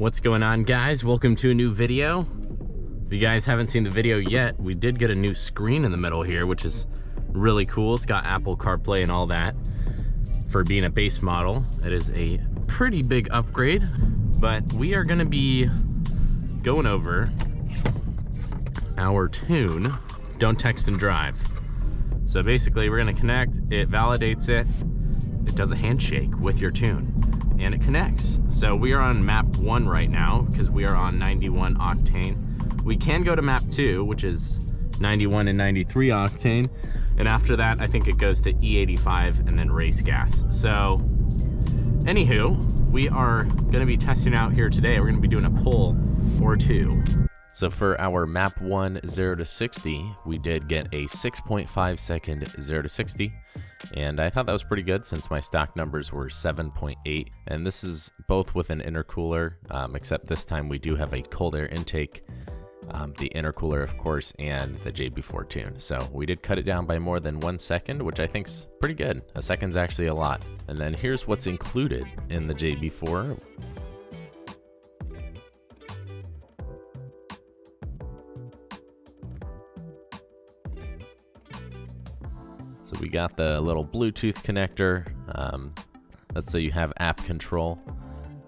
What's going on, guys? Welcome to a new video. If you guys haven't seen the video yet, we did get a new screen in the middle here, which is really cool. It's got Apple CarPlay and all that. For being a base model, it is a pretty big upgrade, but we are gonna be going over our tune, Don't Text and Drive. So basically we're gonna connect, it validates it, it does a handshake with your tune, and it connects. So we are on map 1 right now because we are on 91 octane. We can go to map 2, which is 91 and 93 octane. And after that, I think it goes to E85 and then race gas. So anywho, we are gonna be testing out here today. We're gonna be doing a pull or two. So for our map 1 0 to 60, we did get a 6.5 second 0 to 60. And I thought that was pretty good since my stock numbers were 7.8. And this is both with an intercooler, except this time we do have a cold air intake, the intercooler of course, and the JB4 tune. So we did cut it down by more than 1 second, which I think's pretty good. A second's actually a lot. And then here's what's included in the JB4. So we got the little Bluetooth connector, that's so you have app control.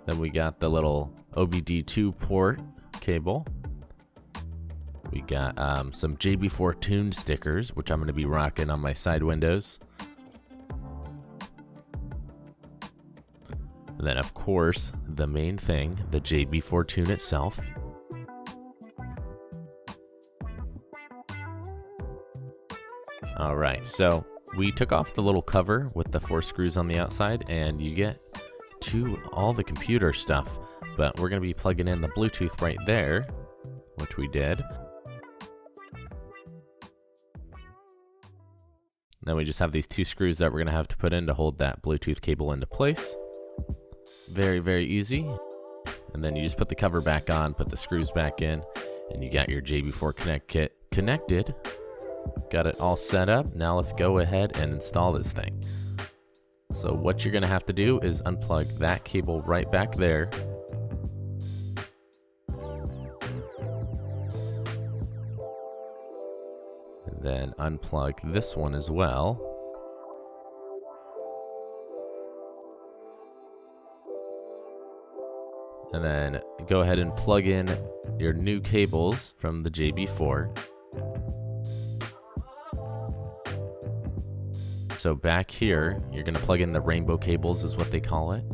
Then we got the little OBD2 port cable. We got some JB4 tuned stickers, which I'm going to be rocking on my side windows. And then of course, the main thing, the JB4 tune itself. Alright, so we took off the little cover with the 4 screws on the outside, and you get to all the computer stuff, but we're going to be plugging in the Bluetooth right there, which we did. Then we just have these 2 screws that we're going to have to put in to hold that Bluetooth cable into place. Very, very easy. And then you just put the cover back on, put the screws back in, and you got your JB4 Connect kit connected. Got it all set up. Now let's go ahead and install this thing. So what you're going to have to do is unplug that cable right back there. And then unplug this one as well. And then go ahead and plug in your new cables from the JB4. So back here, you're going to plug in the rainbow cables is what they call it.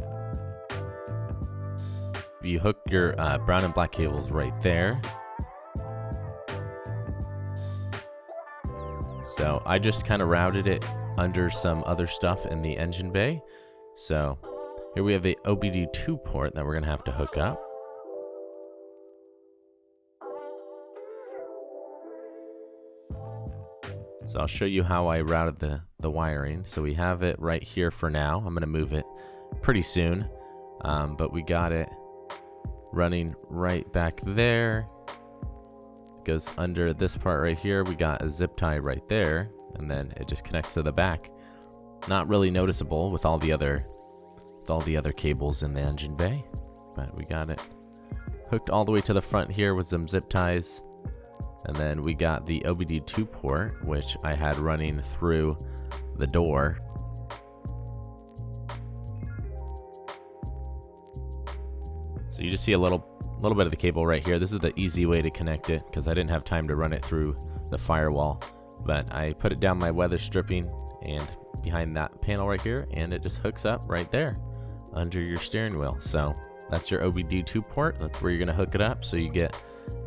You hook your brown and black cables right there. So I just kind of routed it under some other stuff in the engine bay. So here we have the OBD2 port that we're going to have to hook up. So I'll show you how I routed the wiring. So we have it right here for now. I'm going to move it pretty soon. But we got it running right back there. It goes under this part right here. We got a zip tie right there. And then it just connects to the back. Not really noticeable with all the other cables in the engine bay. But we got it hooked all the way to the front here with some zip ties. And then we got the OBD2 port, which I had running through the door. So you just see a little bit of the cable right here. This is the easy way to connect it because I didn't have time to run it through the firewall. But I put it down my weather stripping and behind that panel right here, and it just hooks up right there under your steering wheel. So that's your OBD2 port. That's where you're going to hook it up so you get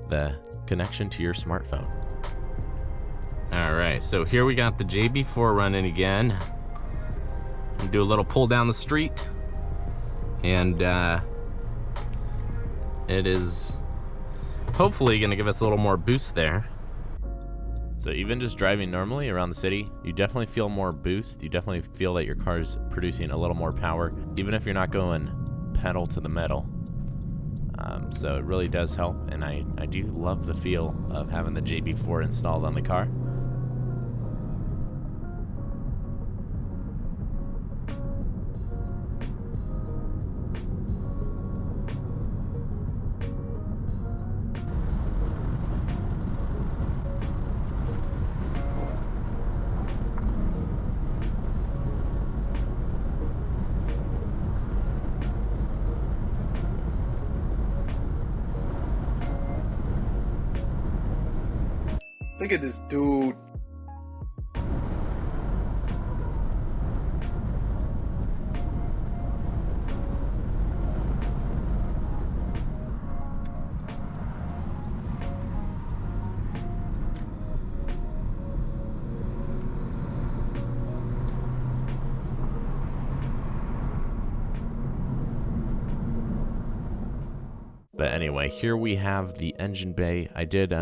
the connection to your smartphone. Alright, so here we got the JB4 running again. We'll do a little pull down the street, and it is hopefully going to give us a little more boost there. So even just driving normally around the city, you definitely feel more boost. You definitely feel that your car is producing a little more power, even if you're not going pedal to the metal. So it really does help, and I do love the feel of having the JB4 installed on the car. Look at this dude. But anyway, here we have the engine bay. I did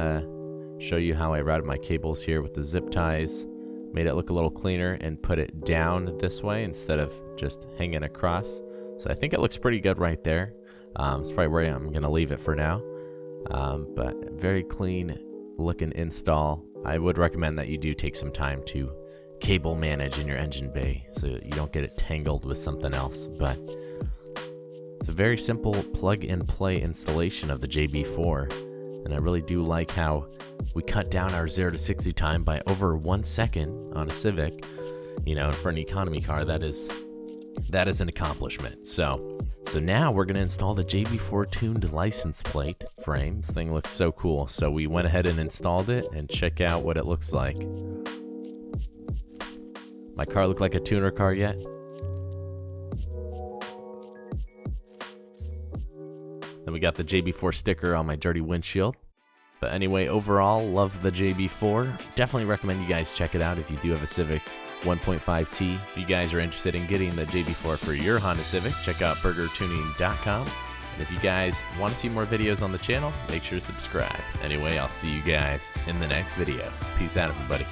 show you how I routed my cables here with the zip ties. Made it look a little cleaner and put it down this way instead of just hanging across. So I think it looks pretty good right there. It's probably where I'm going to leave it for now. But very clean looking install. I would recommend that you do take some time to cable manage in your engine bay so you don't get it tangled with something else. But it's a very simple plug-and-play installation of the JB4, and I really do like how we cut down our 0 to 60 time by over 1 second on a Civic. You know, for an economy car, that is an accomplishment. So now we're going to install the JB4 tuned license plate frame. This thing looks so cool. So we went ahead and installed it, and check out what it looks like. My car look like a tuner car yet? Then we got the JB4 sticker on my dirty windshield. But anyway, overall, love the JB4. Definitely recommend you guys check it out if you do have a Civic 1.5T. If you guys are interested in getting the JB4 for your Honda Civic, check out burgertuning.com. And if you guys want to see more videos on the channel, make sure to subscribe. Anyway, I'll see you guys in the next video. Peace out, everybody.